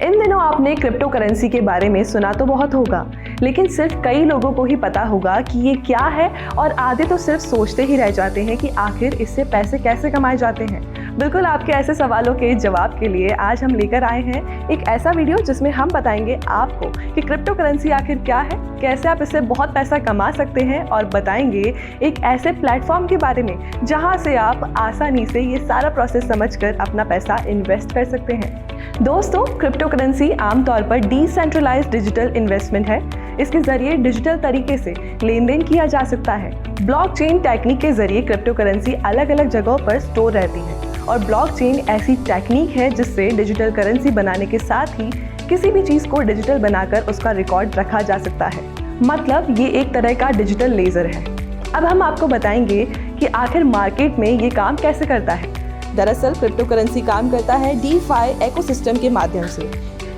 इन दिनों आपने crypto currency के बारे में सुना तो बहुत होगा, लेकिन सिर्फ कई लोगों को ही पता होगा कि ये क्या है और आधे तो सिर्फ सोचते ही रह जाते हैं कि आखिर इससे पैसे कैसे कमाए जाते हैं। बिल्कुल आपके ऐसे सवालों के जवाब के लिए आज हम लेकर आए हैं एक ऐसा वीडियो जिसमें हम बताएंगे आपको कि क्रिप्टो करेंसी आखिर क्या है, कैसे आप इससे बहुत पैसा कमा सकते हैं और बताएंगे एक ऐसे प्लेटफॉर्म के बारे में जहां से आप आसानी से ये सारा प्रोसेस समझकर अपना पैसा इन्वेस्ट कर सकते हैं। दोस्तों, क्रिप्टो करेंसी आमतौर पर डिसेंट्रलाइज्ड डिजिटल इन्वेस्टमेंट है। इसके जरिए डिजिटल तरीके से लेन देन किया जा सकता है। ब्लॉकचेन टेक्निक के जरिए क्रिप्टो करेंसी अलग अलग जगहों पर स्टोर रहती है और ब्लॉकचेन ऐसी टेक्निक है जिससे डिजिटल करेंसी बनाने के साथ ही किसी भी चीज़ को डिजिटल बनाकर उसका रिकॉर्ड रखा जा सकता है। मतलब ये एक तरह का डिजिटल लेजर है। अब हम आपको बताएंगे कि आखिर मार्केट में ये काम कैसे करता है। दरअसल क्रिप्टो करेंसी काम करता है डीफाई इकोसिस्टम के माध्यम से।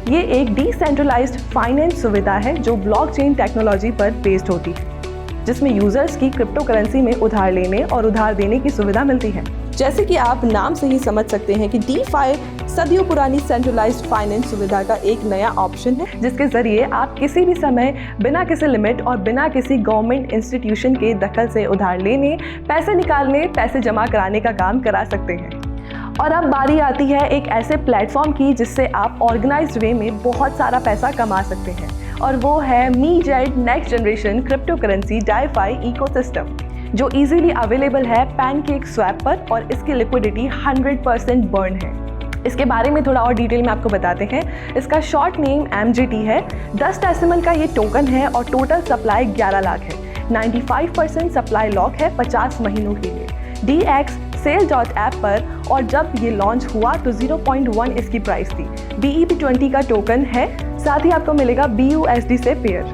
ये एक डिसेंट्रलाइज्ड फाइनेंस सुविधा है जो ब्लॉकचेन टेक्नोलॉजी पर बेस्ड होती है, जिसमें यूजर्स की क्रिप्टो करेंसी में उधार लेने और उधार देने की सुविधा मिलती है। जैसे कि आप नाम से ही समझ सकते हैं कि डीफाई सदियों पुरानी सेंट्रलाइज्ड फाइनेंस सुविधा का एक नया ऑप्शन है, जिसके जरिए आप किसी भी समय बिना किसी लिमिट और बिना किसी गवर्नमेंट इंस्टीट्यूशन के दखल से उधार लेने, पैसे निकालने, पैसे जमा कराने का काम करा सकते हैं। और अब बारी आती है एक ऐसे प्लेटफॉर्म की जिससे आप ऑर्गेनाइज्ड वे में बहुत सारा पैसा कमा सकते हैं, और वो है मीजेट next generation crypto currency DeFi ecosystem, जो इजीली अवेलेबल है पैनकेक स्वैप पर और इसकी लिक्विडिटी 100% बर्न है। इसके बारे में थोड़ा और डिटेल में आपको बताते हैं। इसका शॉर्ट नेम MGT है। 10 डेसिमल का ये टोकन है और टोटल सप्लाई 11 लाख है। 95% सप्लाई लॉक है 50 महीनों के लिए DX Sale.app पर, और जब ये लॉन्च हुआ तो 0.1 इसकी प्राइस थी। BEP20 का टोकन है, साथ ही आपको मिलेगा BUSD से पेयर।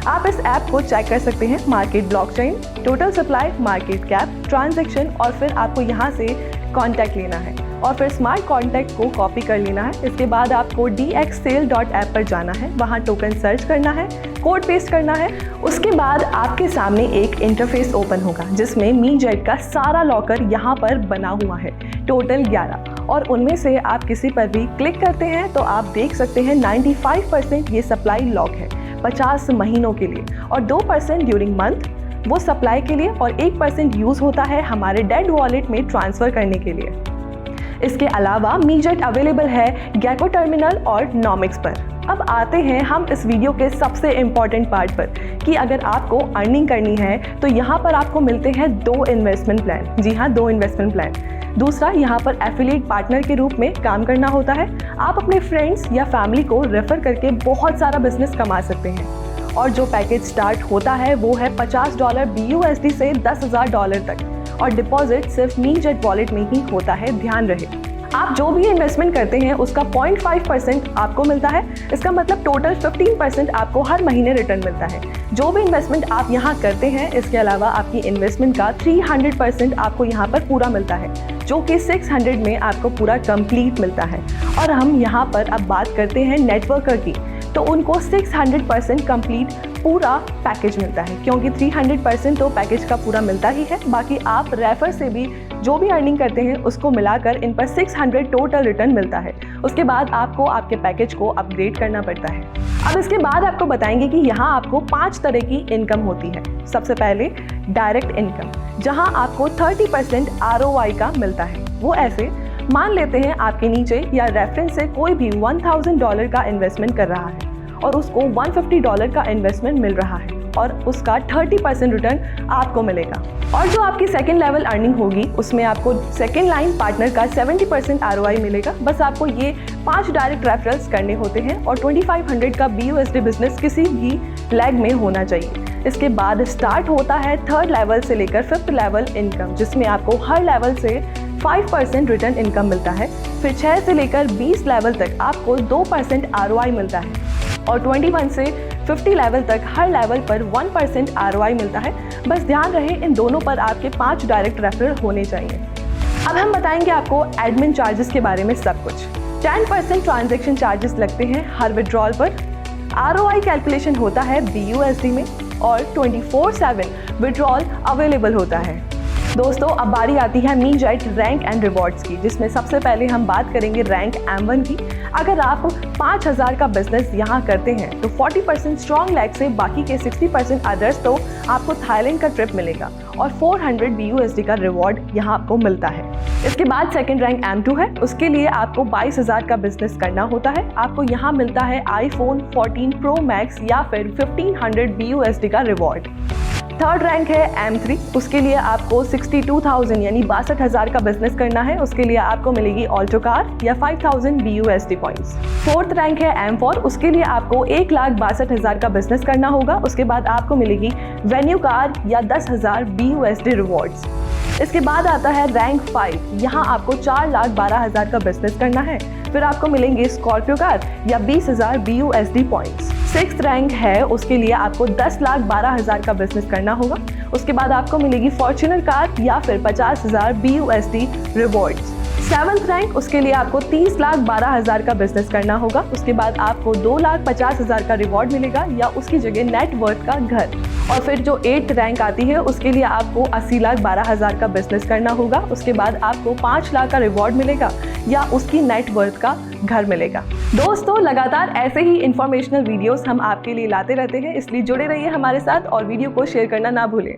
आप इस ऐप को चेक कर सकते हैं market, blockchain, total supply, market cap, transaction, और फिर आपको यहाँ से कॉन्टैक्ट लेना है और फिर स्मार्ट कॉन्टैक्ट को कॉपी कर लेना है। इसके बाद आपको DXSale.app पर जाना है, वहाँ टोकन सर्च करना है, कोड पेस्ट करना है। उसके बाद आपके सामने एक इंटरफेस ओपन होगा जिसमें मीजेट का सारा लॉकर यहाँ पर बना हुआ है, टोटल 11, और उनमें से आप किसी पर भी क्लिक करते हैं तो आप देख सकते हैं 95% ये सप्लाई लॉक है 50 महीनों के लिए, और 2% ड्यूरिंग मंथ वो सप्लाई के लिए, और 1% यूज़ होता है हमारे डेड वॉलेट में ट्रांसफ़र करने के लिए। इसके अलावा मीजेट अवेलेबल है गेको टर्मिनल और नॉमिक्स पर। अब आते हैं हम इस वीडियो के सबसे इम्पॉर्टेंट पार्ट पर कि अगर आपको अर्निंग करनी है तो यहाँ पर आपको मिलते हैं 2 इन्वेस्टमेंट प्लान। जी हाँ, 2 इन्वेस्टमेंट प्लान। दूसरा, यहाँ पर एफिलिएट पार्टनर के रूप में काम करना होता है। आप अपने फ्रेंड्स या फैमिली को रेफर करके बहुत सारा बिजनेस कमा सकते हैं, और जो पैकेज स्टार्ट होता है वो है $50 BUSD से $10,000 तक, और डिपॉजिट सिर्फ मीजेट वॉलेट में ही होता है, ध्यान रहे। आप जो भी इन्वेस्टमेंट करते हैं उसका 0.5% आपको मिलता है। इसका मतलब टोटल 15% आपको हर महीने रिटर्न मिलता है। जो भी इन्वेस्टमेंट आप यहाँ करते हैं, इसके अलावा आपकी इन्वेस्टमेंट का 300% आपको यहाँ पर पूरा मिलता है, जो कि 600 में आपको पूरा कंप्लीट मिलता है। और हम यहाँ पर अब बात करते हैं नेटवर्कर की, तो उनको 600% कंप्लीट पूरा पैकेज मिलता है, क्योंकि 300% तो पैकेज का पूरा मिलता ही है। बाकी आप रेफर से भी जो भी अर्निंग करते हैं उसको मिलाकर इन पर 600 टोटल रिटर्न मिलता है। उसके बाद आपको आपके पैकेज को अपग्रेड करना पड़ता है। अब इसके बाद आपको बताएंगे कि यहाँ आपको 5 तरह की इनकम होती है। सबसे पहले डायरेक्ट इनकम, जहाँ आपको 30% ROI का मिलता है। वो ऐसे, मान लेते हैं आपके नीचे या रेफरेंस से कोई भी $1000 का इन्वेस्टमेंट कर रहा है और उसको $150 का इन्वेस्टमेंट मिल रहा है, और उसका 30% रिटर्न आपको मिलेगा। और जो आपकी सेकेंड लेवल अर्निंग होगी उसमें आपको सेकेंड लाइन पार्टनर का 70% ROI मिलेगा। बस आपको ये 5 डायरेक्ट रेफरल्स करने होते हैं, और 2500 का BUSD बिजनेस किसी भी लेग में होना चाहिए। इसके बाद स्टार्ट होता है 3rd लेवल से लेकर 5th लेवल इनकम, जिसमें आपको हर लेवल से 5% रिटर्न इनकम मिलता है। फिर 6 से लेकर 20 लेवल तक आपको 2% ROI मिलता है, और 21 से 50 लेवल तक हर लेवल पर 1% ROI मिलता है। बस ध्यान रहे इन दोनों पर आपके 5 डायरेक्ट रेफरल होने चाहिए। अब हम बताएंगे आपको एडमिन चार्जेस के बारे में सब कुछ। 10% ट्रांजैक्शन चार्जेस लगते हैं हर विड्रॉल पर। ROI कैलकुलेशन होता है BUSD में, और 24/7 विड्रॉल अवेलेबल होता है। दोस्तों अब बारी आती है मीजेट रैंक एंड रिवॉर्ड्स की, जिसमें सबसे पहले हम बात करेंगे रैंक M1 की। अगर आप 5000 का बिजनेस यहाँ करते हैं तो 40% स्ट्रॉन्ग लैग से बाकी के 60% अदर्स तो आपको थाईलैंड का ट्रिप मिलेगा और 400 BUSD का रिवॉर्ड यहाँ आपको मिलता है। इसके बाद सेकंड रैंक M2 है, उसके लिए आपको 22000 का बिजनेस करना होता है। आपको यहाँ मिलता है iPhone 14 Pro Max या फिर 1500 BUSD का रिवॉर्ड। थर्ड रैंक है M3, उसके लिए आपको 62,000 यानी 62,000 का बिजनेस करना है। उसके लिए आपको मिलेगी ऑल्टो कार या 5000 BUSD पॉइंट्स। फोर्थ रैंक है M4, उसके लिए आपको 1,62,000 का बिजनेस करना होगा। उसके बाद आपको मिलेगी वेन्यू कार या 10,000 BUSD रिवॉर्ड्स। इसके बाद आता है रैंक 5, यहाँ आपको 4,12,000 का बिजनेस करना है। फिर आपको मिलेंगे स्कॉर्पियो कार या 20,000 BUSD पॉइंट्स। सिक्स्थ रैंक है, उसके लिए आपको 10,12,000 का बिजनेस करना होगा। उसके बाद आपको मिलेगी फॉर्च्यूनर कार या फिर 50,000 BUSD रिवॉर्ड्स। सेवंथ रैंक, उसके लिए आपको 30,12,000 का बिजनेस करना होगा। उसके बाद आपको 2,50,000 का रिवॉर्ड मिलेगा या उसकी जगह नेट वर्थ का घर। और फिर जो 8th रैंक आती है, उसके लिए आपको 80,12,000 का बिजनेस करना होगा। उसके बाद आपको 5 लाख का रिवॉर्ड मिलेगा या उसकी नेट वर्थ का घर मिलेगा। दोस्तों लगातार ऐसे ही इंफॉर्मेशनल वीडियोस हम आपके लिए लाते रहते हैं, इसलिए जुड़े रहिए हमारे साथ और वीडियो को शेयर करना ना भूलें।